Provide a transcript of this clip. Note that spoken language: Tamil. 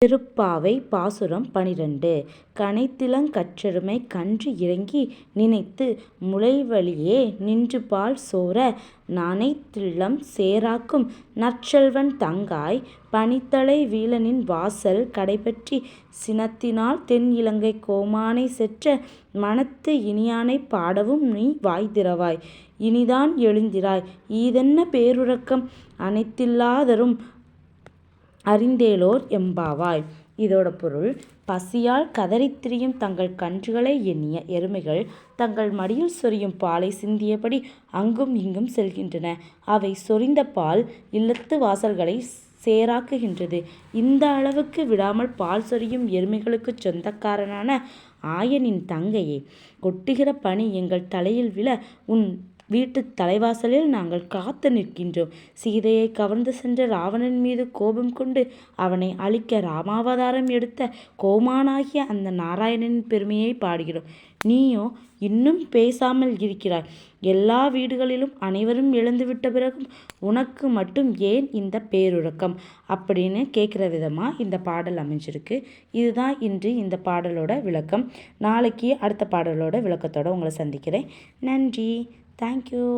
திருப்பாவை பாசுரம் 12. கனைத்திலங் கற்றெருமை கன்று இறங்கி நினைத்து முலைவழியே நின்றுபால் சோர நனைத்தில்லம் சேராக்கும் நற்செல்வன் தங்காய் பனித்தலை வீழநின் வாசல் கடைபற்றி சினத்தினால் தென் இலங்கை கோமானை செற்ற மனத்து இனியானைப் பாடவும் நீ வாய்திறவாய் இனிதான் எழுந்திராய் ஈதென்ன பேருறக்கம் அனைத்தில்லாதரும் அறிந்தேலோர் எம்பாவாய். இதோட பொருள்: பசியால் கதறித் திரியும் தங்கள் கன்றுகளை எண்ணிய எருமைகள் தங்கள் மடியில் சொரியும் பாலை சிந்தியபடி அங்கும் இங்கும் செல்கின்றன. அவை சொரிந்த பால் இல்லத்து வாசல்களை சேராக்குகின்றது. இந்த அளவுக்கு விடாமல் பால் சொரியும் எருமைகளுக்குச் சொந்தக்காரனான ஆயனின் தங்கையே, கொட்டுகிற பனி எங்கள் தலையில் விழ உன் வீட்டுத் தலைவாசலில் நாங்கள் காத்து நிற்கின்றோம். சீதையை கவர்ந்து சென்ற ராவணன் மீது கோபம் கொண்டு அவனை அழிக்க ராமாவதாரம் எடுத்த கோமானாகிய அந்த நாராயணனின் பெருமையை பாடுகிறோம். நீயோ இன்னும் பேசாமல் இருக்கிறாய். எல்லா வீடுகளிலும் அனைவரும் இழந்துவிட்ட பிறகும் உனக்கு மட்டும் ஏன் இந்த பேருறக்கம் அப்படின்னு கேட்குற விதமாக இந்த பாடல் அமைஞ்சிருக்கு. இதுதான் இன்று இந்த பாடலோட விளக்கம். நாளைக்கு அடுத்த பாடலோட விளக்கத்தோடு உங்களை சந்திக்கிறேன். நன்றி. Thank you.